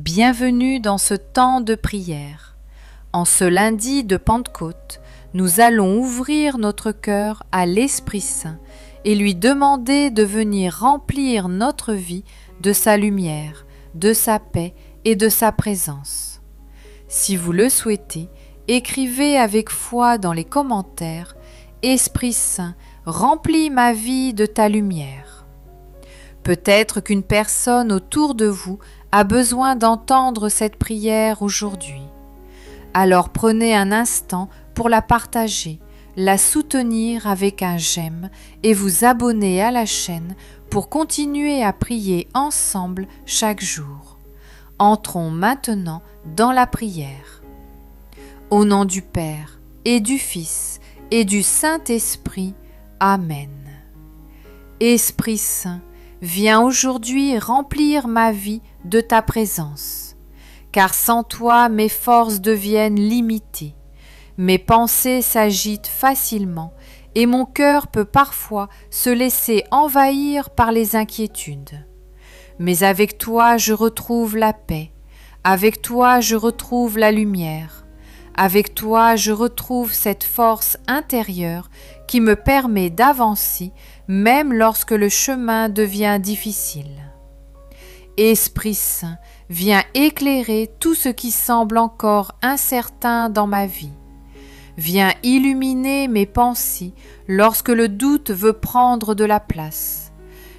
Bienvenue dans ce temps de prière. En ce lundi de Pentecôte, nous allons ouvrir notre cœur à l'Esprit Saint et lui demander de venir remplir notre vie de sa lumière, de sa paix et de sa présence. Si vous le souhaitez, écrivez avec foi dans les commentaires « Esprit Saint, remplis ma vie de ta lumière ». Peut-être qu'une personne autour de vous a besoin d'entendre cette prière aujourd'hui. Alors prenez un instant pour la partager, la soutenir avec un j'aime et vous abonner à la chaîne pour continuer à prier ensemble chaque jour. Entrons maintenant dans la prière. Au nom du Père et du Fils et du Saint-Esprit. Amen. Esprit Saint, viens aujourd'hui remplir ma vie de ta présence, car sans toi mes forces deviennent limitées, mes pensées s'agitent facilement et mon cœur peut parfois se laisser envahir par les inquiétudes. Mais avec toi je retrouve la paix, avec toi je retrouve la lumière, avec toi je retrouve cette force intérieure qui me permet d'avancer même lorsque le chemin devient difficile. Esprit Saint, viens éclairer tout ce qui semble encore incertain dans ma vie. Viens illuminer mes pensées lorsque le doute veut prendre de la place.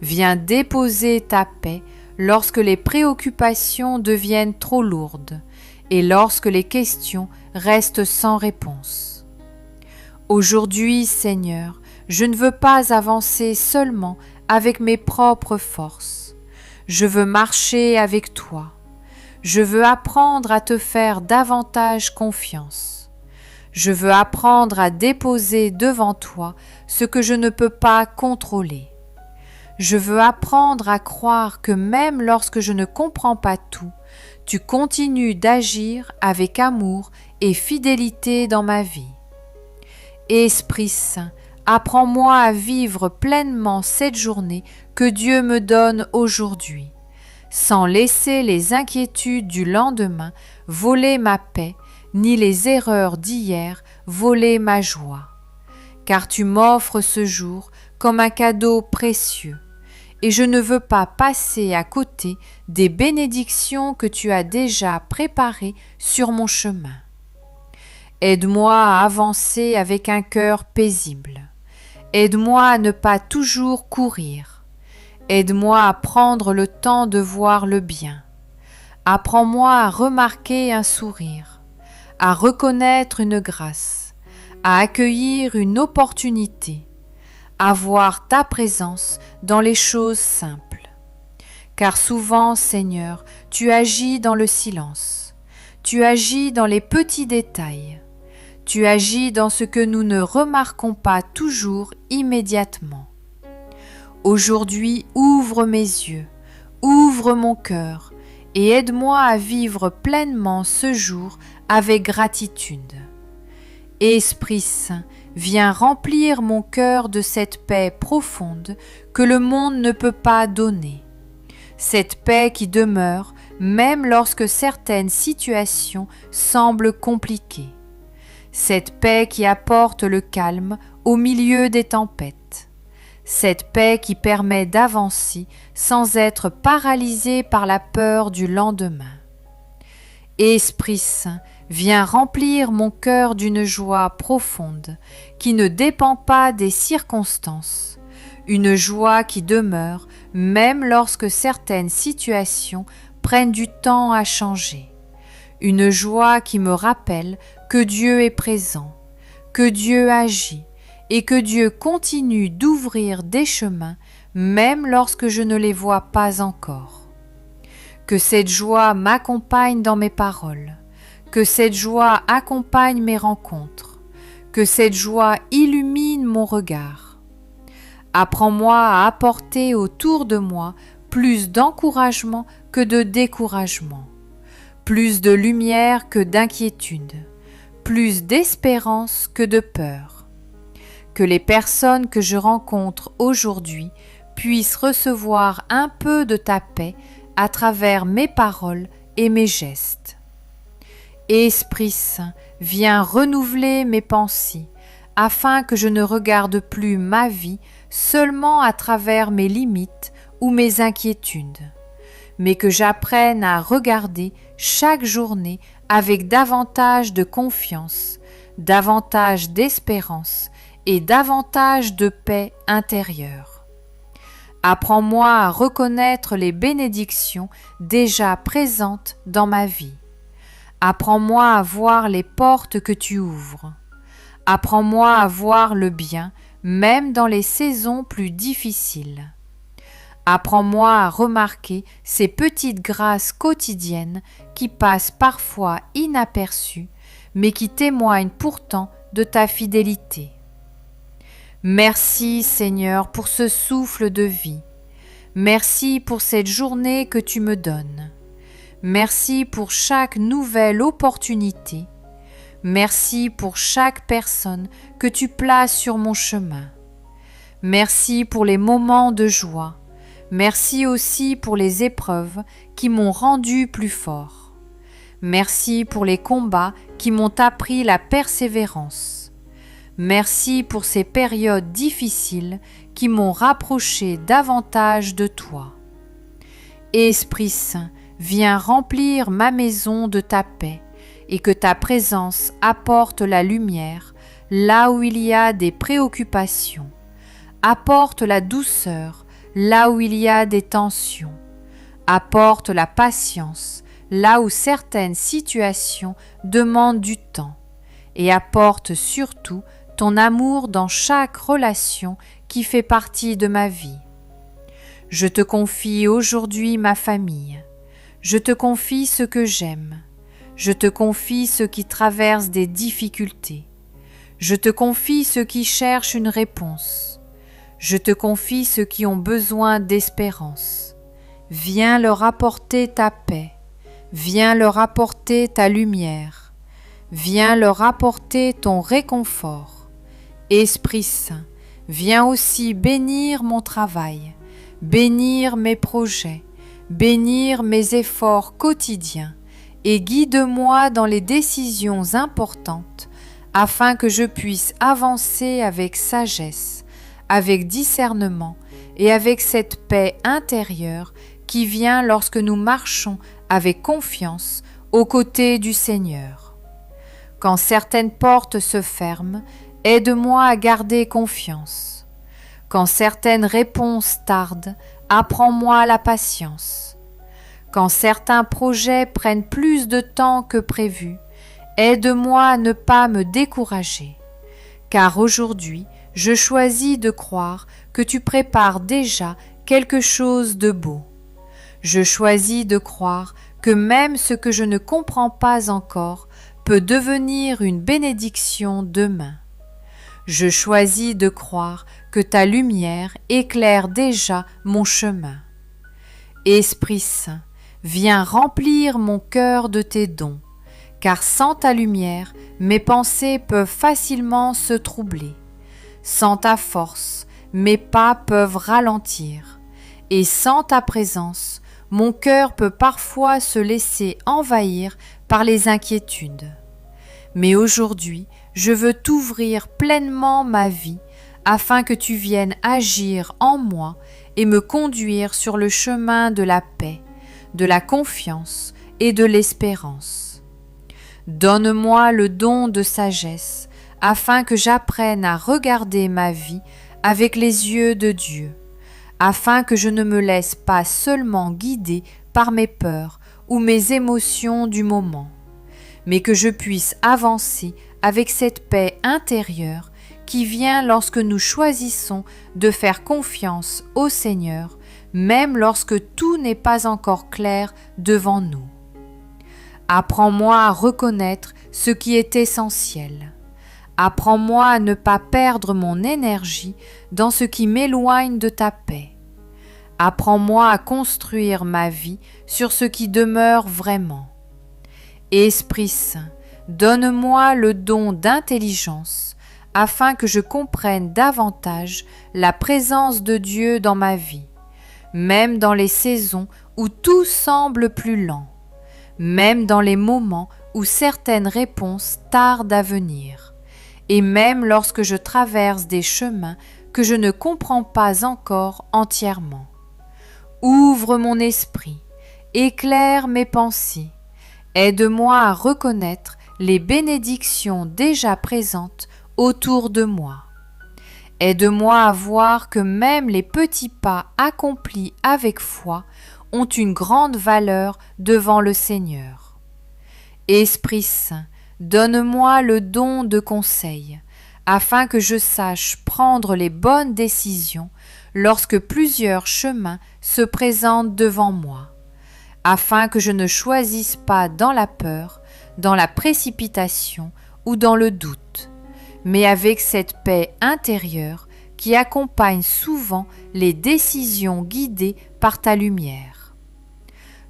Viens déposer ta paix lorsque les préoccupations deviennent trop lourdes et lorsque les questions restent sans réponse. Aujourd'hui, Seigneur, je ne veux pas avancer seulement avec mes propres forces. Je veux marcher avec toi. Je veux apprendre à te faire davantage confiance. Je veux apprendre à déposer devant toi ce que je ne peux pas contrôler. Je veux apprendre à croire que même lorsque je ne comprends pas tout, tu continues d'agir avec amour et fidélité dans ma vie. Esprit Saint, apprends-moi à vivre pleinement cette journée que Dieu me donne aujourd'hui, sans laisser les inquiétudes du lendemain voler ma paix, ni les erreurs d'hier voler ma joie. Car tu m'offres ce jour comme un cadeau précieux, et je ne veux pas passer à côté des bénédictions que tu as déjà préparées sur mon chemin. Aide-moi à avancer avec un cœur paisible. Aide-moi à ne pas toujours courir. Aide-moi à prendre le temps de voir le bien. Apprends-moi à remarquer un sourire, à reconnaître une grâce, à accueillir une opportunité, à voir ta présence dans les choses simples. Car souvent, Seigneur, tu agis dans le silence, tu agis dans les petits détails. Tu agis dans ce que nous ne remarquons pas toujours immédiatement. Aujourd'hui, ouvre mes yeux, ouvre mon cœur et aide-moi à vivre pleinement ce jour avec gratitude. Esprit Saint, viens remplir mon cœur de cette paix profonde que le monde ne peut pas donner. Cette paix qui demeure même lorsque certaines situations semblent compliquées. Cette paix qui apporte le calme au milieu des tempêtes. Cette paix qui permet d'avancer sans être paralysé par la peur du lendemain. Esprit Saint, viens remplir mon cœur d'une joie profonde qui ne dépend pas des circonstances. Une joie qui demeure même lorsque certaines situations prennent du temps à changer. Une joie qui me rappelle que Dieu est présent, que Dieu agit et que Dieu continue d'ouvrir des chemins même lorsque je ne les vois pas encore. Que cette joie m'accompagne dans mes paroles, que cette joie accompagne mes rencontres, que cette joie illumine mon regard. Apprends-moi à apporter autour de moi plus d'encouragement que de découragement, plus de lumière que d'inquiétude, plus d'espérance que de peur. Que les personnes que je rencontre aujourd'hui puissent recevoir un peu de ta paix à travers mes paroles et mes gestes. Esprit Saint, viens renouveler mes pensées, afin que je ne regarde plus ma vie seulement à travers mes limites ou mes inquiétudes, mais que j'apprenne à regarder chaque journée avec davantage de confiance, davantage d'espérance et davantage de paix intérieure. Apprends-moi à reconnaître les bénédictions déjà présentes dans ma vie. Apprends-moi à voir les portes que tu ouvres. Apprends-moi à voir le bien, même dans les saisons plus difficiles. Apprends-moi à remarquer ces petites grâces quotidiennes qui passent parfois inaperçues, mais qui témoignent pourtant de ta fidélité. Merci Seigneur pour ce souffle de vie. Merci pour cette journée que tu me donnes. Merci pour chaque nouvelle opportunité. Merci pour chaque personne que tu places sur mon chemin. Merci pour les moments de joie. Merci aussi pour les épreuves qui m'ont rendu plus fort. Merci pour les combats qui m'ont appris la persévérance. Merci pour ces périodes difficiles qui m'ont rapproché davantage de toi. Esprit Saint, viens remplir ma maison de ta paix et que ta présence apporte la lumière là où il y a des préoccupations. Apporte la douceur là où il y a des tensions. Apporte la patience là où certaines situations demandent du temps. Et apporte surtout ton amour dans chaque relation qui fait partie de ma vie. Je te confie aujourd'hui ma famille. Je te confie ce que j'aime. Je te confie ceux qui traversent des difficultés. Je te confie ceux qui cherchent une réponse. Je te confie ceux qui ont besoin d'espérance. Viens leur apporter ta paix. Viens leur apporter ta lumière. Viens leur apporter ton réconfort. Esprit Saint, viens aussi bénir mon travail, bénir mes projets, bénir mes efforts quotidiens et guide-moi dans les décisions importantes afin que je puisse avancer avec sagesse, avec discernement et avec cette paix intérieure qui vient lorsque nous marchons avec confiance aux côtés du Seigneur. Quand certaines portes se ferment, aide-moi à garder confiance. Quand certaines réponses tardent, apprends-moi la patience. Quand certains projets prennent plus de temps que prévu, aide-moi à ne pas me décourager. Car aujourd'hui, je choisis de croire que tu prépares déjà quelque chose de beau. Je choisis de croire que même ce que je ne comprends pas encore peut devenir une bénédiction demain. Je choisis de croire que ta lumière éclaire déjà mon chemin. Esprit Saint, viens remplir mon cœur de tes dons, car sans ta lumière, mes pensées peuvent facilement se troubler. Sans ta force, mes pas peuvent ralentir, et sans ta présence, mon cœur peut parfois se laisser envahir par les inquiétudes. Mais aujourd'hui, je veux t'ouvrir pleinement ma vie afin que tu viennes agir en moi et me conduire sur le chemin de la paix, de la confiance et de l'espérance. Donne-moi le don de sagesse afin que j'apprenne à regarder ma vie avec les yeux de Dieu, afin que je ne me laisse pas seulement guider par mes peurs ou mes émotions du moment, mais que je puisse avancer avec cette paix intérieure qui vient lorsque nous choisissons de faire confiance au Seigneur, même lorsque tout n'est pas encore clair devant nous. Apprends-moi à reconnaître ce qui est essentiel. Apprends-moi à ne pas perdre mon énergie dans ce qui m'éloigne de ta paix. Apprends-moi à construire ma vie sur ce qui demeure vraiment. Esprit Saint, donne-moi le don d'intelligence afin que je comprenne davantage la présence de Dieu dans ma vie, même dans les saisons où tout semble plus lent. même dans les moments où certaines réponses tardent à venir, et même lorsque je traverse des chemins que je ne comprends pas encore entièrement. Ouvre mon esprit, éclaire mes pensées, aide-moi à reconnaître les bénédictions déjà présentes autour de moi. Aide-moi à voir que même les petits pas accomplis avec foi ont une grande valeur devant le Seigneur. Esprit Saint, donne-moi le don de conseil, afin que je sache prendre les bonnes décisions lorsque plusieurs chemins se présentent devant moi, afin que je ne choisisse pas dans la peur, dans la précipitation ou dans le doute, mais avec cette paix intérieure qui accompagne souvent les décisions guidées par ta lumière.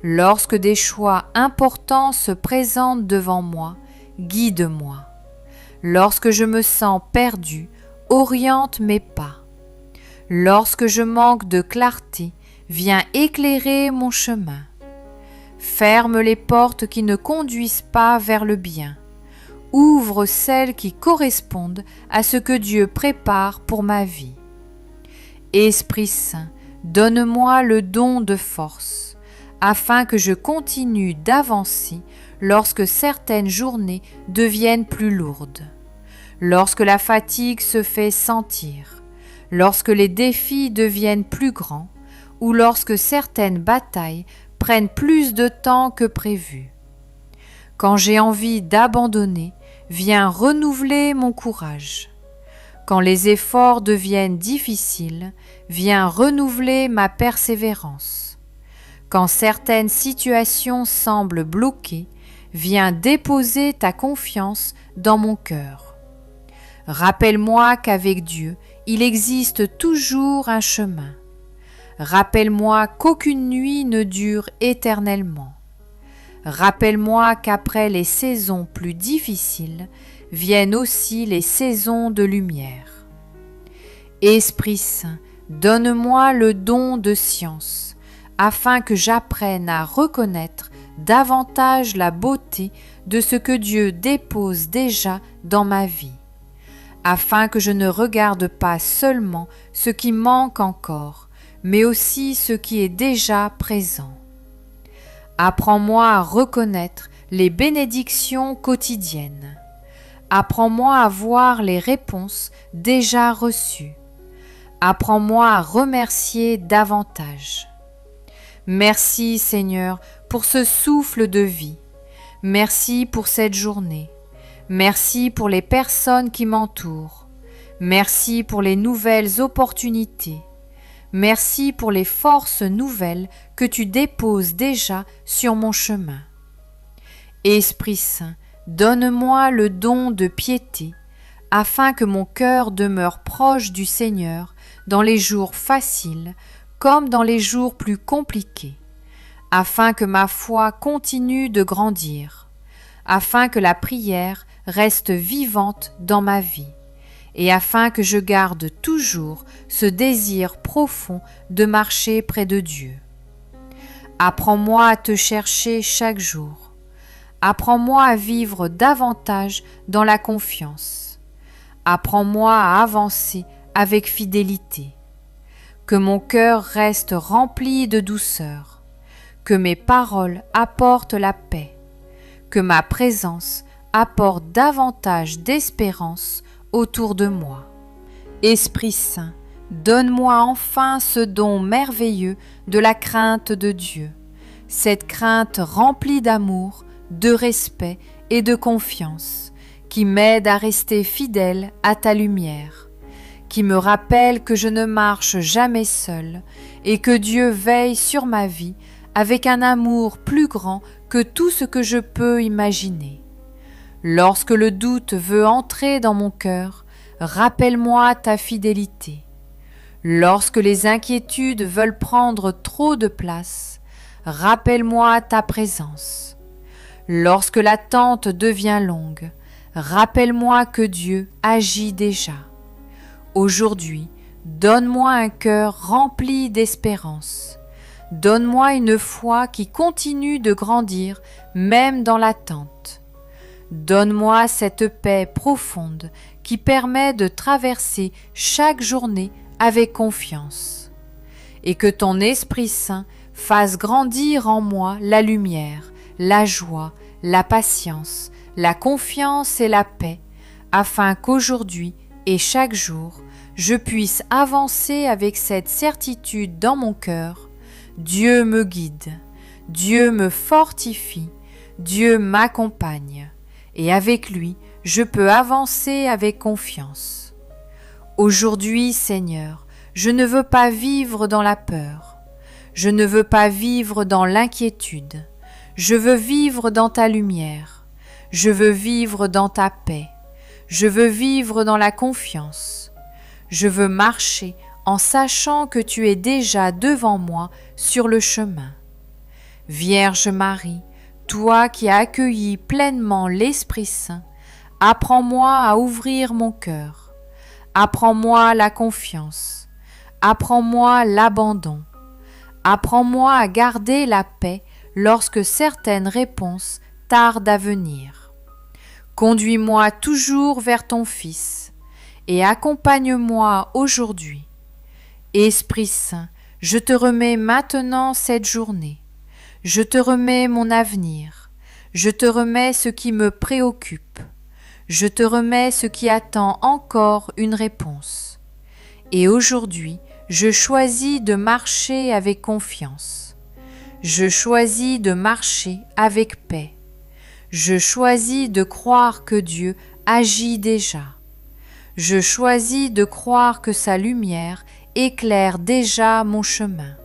Lorsque des choix importants se présentent devant moi, guide-moi. Lorsque je me sens perdu, oriente mes pas. Lorsque je manque de clarté, viens éclairer mon chemin. Ferme les portes qui ne conduisent pas vers le bien. Ouvre celles qui correspondent à ce que Dieu prépare pour ma vie. Esprit Saint, donne-moi le don de force, afin que je continue d'avancer lorsque certaines journées deviennent plus lourdes, lorsque la fatigue se fait sentir, lorsque les défis deviennent plus grands ou lorsque certaines batailles prennent plus de temps que prévu. Quand j'ai envie d'abandonner, viens renouveler mon courage. Quand les efforts deviennent difficiles, viens renouveler ma persévérance. Quand certaines situations semblent bloquées, viens déposer ta confiance dans mon cœur. Rappelle-moi qu'avec Dieu, il existe toujours un chemin. Rappelle-moi qu'aucune nuit ne dure éternellement. Rappelle-moi qu'après les saisons plus difficiles, viennent aussi les saisons de lumière. Esprit Saint, donne-moi le don de science, afin que j'apprenne à reconnaître davantage la beauté de ce que Dieu dépose déjà dans ma vie, afin que je ne regarde pas seulement ce qui manque encore, mais aussi ce qui est déjà présent. Apprends-moi à reconnaître les bénédictions quotidiennes. Apprends-moi à voir les réponses déjà reçues. Apprends-moi à remercier davantage. Merci Seigneur pour ce souffle de vie. Merci pour cette journée. Merci pour les personnes qui m'entourent. Merci pour les nouvelles opportunités. Merci pour les forces nouvelles que tu déposes déjà sur mon chemin. Esprit Saint, donne-moi le don de piété, afin que mon cœur demeure proche du Seigneur dans les jours faciles comme dans les jours plus compliqués, afin que ma foi continue de grandir, afin que la prière reste vivante dans ma vie, et afin que je garde toujours ce désir profond de marcher près de Dieu. Apprends-moi à te chercher chaque jour. Apprends-moi à vivre davantage dans la confiance. Apprends-moi à avancer avec fidélité. Que mon cœur reste rempli de douceur. Que mes paroles apportent la paix. Que ma présence apporte davantage d'espérance autour de moi. Esprit Saint, donne-moi enfin ce don merveilleux de la crainte de Dieu, cette crainte remplie d'amour, de respect et de confiance, qui m'aide à rester fidèle à ta lumière, qui me rappelle que je ne marche jamais seul et que Dieu veille sur ma vie avec un amour plus grand que tout ce que je peux imaginer. Lorsque le doute veut entrer dans mon cœur, rappelle-moi ta fidélité. Lorsque les inquiétudes veulent prendre trop de place, rappelle-moi ta présence. Lorsque l'attente devient longue, rappelle-moi que Dieu agit déjà. Aujourd'hui, donne-moi un cœur rempli d'espérance. Donne-moi une foi qui continue de grandir même dans l'attente. Donne-moi cette paix profonde qui permet de traverser chaque journée avec confiance. Et que ton Esprit Saint fasse grandir en moi la lumière, la joie, la patience, la confiance et la paix, afin qu'aujourd'hui et chaque jour, je puisse avancer avec cette certitude dans mon cœur. Dieu me guide, Dieu me fortifie, Dieu m'accompagne, et avec lui, je peux avancer avec confiance. Aujourd'hui, Seigneur, je ne veux pas vivre dans la peur, je ne veux pas vivre dans l'inquiétude, je veux vivre dans ta lumière, je veux vivre dans ta paix, je veux vivre dans la confiance, je veux marcher en sachant que tu es déjà devant moi sur le chemin. Vierge Marie, toi qui as accueilli pleinement l'Esprit Saint, apprends-moi à ouvrir mon cœur, apprends-moi la confiance, apprends-moi l'abandon, apprends-moi à garder la paix lorsque certaines réponses tardent à venir. Conduis-moi toujours vers ton Fils et accompagne-moi aujourd'hui. Esprit Saint, je te remets maintenant cette journée, je te remets mon avenir, je te remets ce qui me préoccupe, je te remets ce qui attend encore une réponse. Et aujourd'hui, je choisis de marcher avec confiance, je choisis de marcher avec paix, je choisis de croire que Dieu agit déjà, je choisis de croire que sa lumière éclaire déjà mon chemin.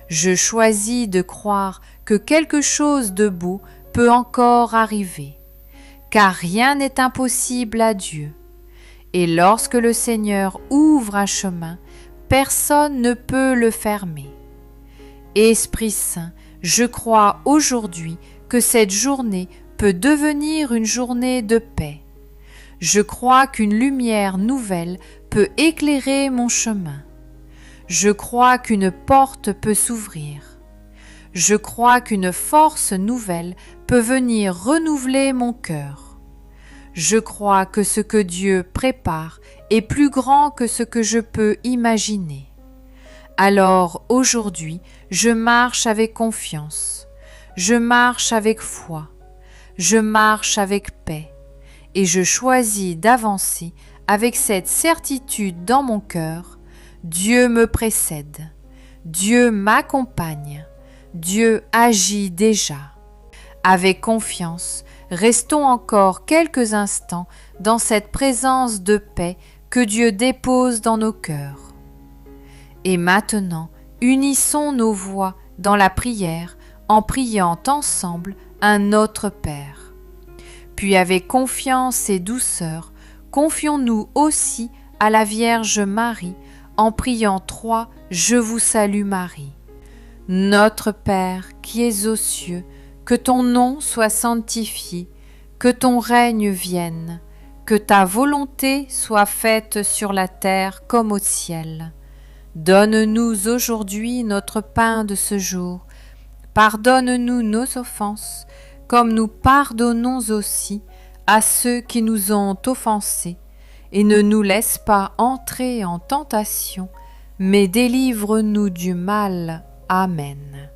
Je choisis de croire que quelque chose de beau peut encore arriver, car rien n'est impossible à Dieu. Et lorsque le Seigneur ouvre un chemin, personne ne peut le fermer. Esprit Saint, je crois aujourd'hui que cette journée peut devenir une journée de paix. Je crois qu'une lumière nouvelle peut éclairer mon chemin. Je crois qu'une porte peut s'ouvrir. Je crois qu'une force nouvelle peut venir renouveler mon cœur. Je crois que ce que Dieu prépare est plus grand que ce que je peux imaginer. Alors aujourd'hui, je marche avec confiance, je marche avec foi, je marche avec paix, et je choisis d'avancer avec cette certitude dans mon cœur. Dieu me précède, Dieu m'accompagne, Dieu agit déjà. Avec confiance, restons encore quelques instants dans cette présence de paix que Dieu dépose dans nos cœurs. Et maintenant, unissons nos voix dans la prière en priant ensemble un Notre Père. Puis avec confiance et douceur, confions-nous aussi à la Vierge Marie en priant 3 Je vous salue Marie. Notre Père qui es aux cieux, que ton nom soit sanctifié, que ton règne vienne, que ta volonté soit faite sur la terre comme au ciel. Donne-nous aujourd'hui notre pain de ce jour. Pardonne-nous nos offenses, comme nous pardonnons aussi à ceux qui nous ont offensés. Et ne nous laisse pas entrer en tentation, mais délivre-nous du mal. Amen.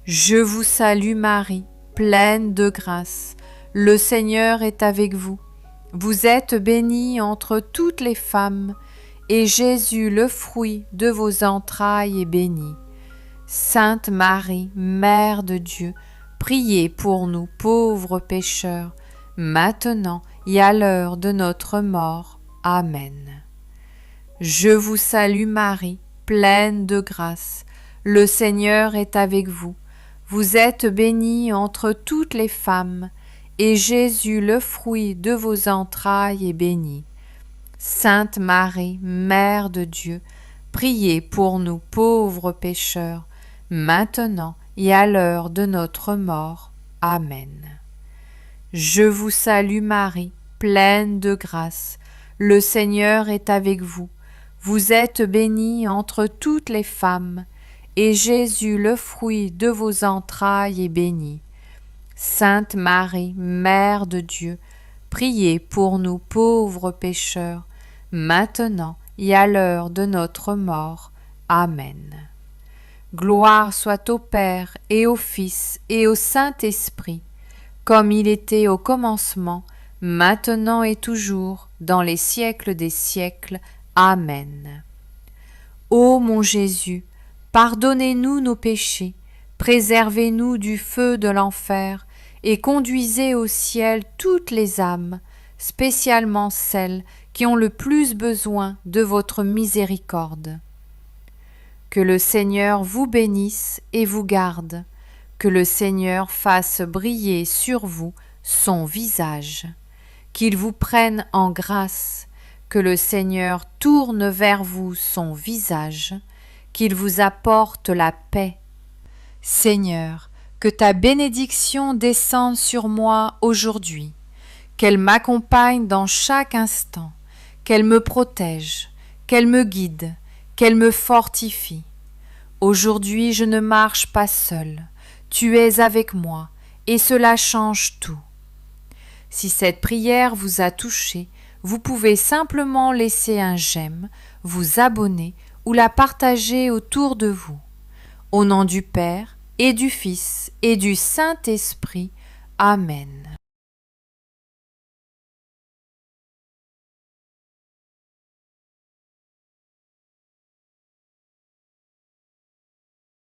Je vous salue Marie, pleine de grâce. Le Seigneur est avec vous. Vous êtes bénie entre toutes les femmes, et Jésus, le fruit de vos entrailles, est béni. Sainte Marie, Mère de Dieu, priez pour nous pauvres pécheurs, maintenant et à l'heure de notre mort. Amen. Je vous salue Marie, pleine de grâce. Le Seigneur est avec vous. Vous êtes bénie entre toutes les femmes, et Jésus, le fruit de vos entrailles, est béni. Sainte Marie, Mère de Dieu, priez pour nous pauvres pécheurs, maintenant et à l'heure de notre mort. Amen. Je vous salue Marie, pleine de grâce. Le Seigneur est avec vous. Vous êtes bénie entre toutes les femmes, et Jésus, le fruit de vos entrailles, est béni. Sainte Marie, Mère de Dieu, priez pour nous pauvres pécheurs, maintenant et à l'heure de notre mort. Amen. Gloire soit au Père et au Fils et au Saint-Esprit, comme il était au commencement, maintenant et toujours, dans les siècles des siècles. Amen. Ô mon Jésus, pardonnez-nous nos péchés, préservez-nous du feu de l'enfer, et conduisez au ciel toutes les âmes, spécialement celles qui ont le plus besoin de votre miséricorde. Que le Seigneur vous bénisse et vous garde, que le Seigneur fasse briller sur vous son visage, qu'il vous prenne en grâce, que le Seigneur tourne vers vous son visage, qu'il vous apporte la paix. Seigneur, que ta bénédiction descende sur moi aujourd'hui, qu'elle m'accompagne dans chaque instant, qu'elle me protège, qu'elle me guide, qu'elle me fortifie. Aujourd'hui, je ne marche pas seule, tu es avec moi, et cela change tout. Si cette prière vous a touché, vous pouvez simplement laisser un j'aime, vous abonner ou la partager autour de vous. Au nom du Père, et du Fils, et du Saint-Esprit. Amen.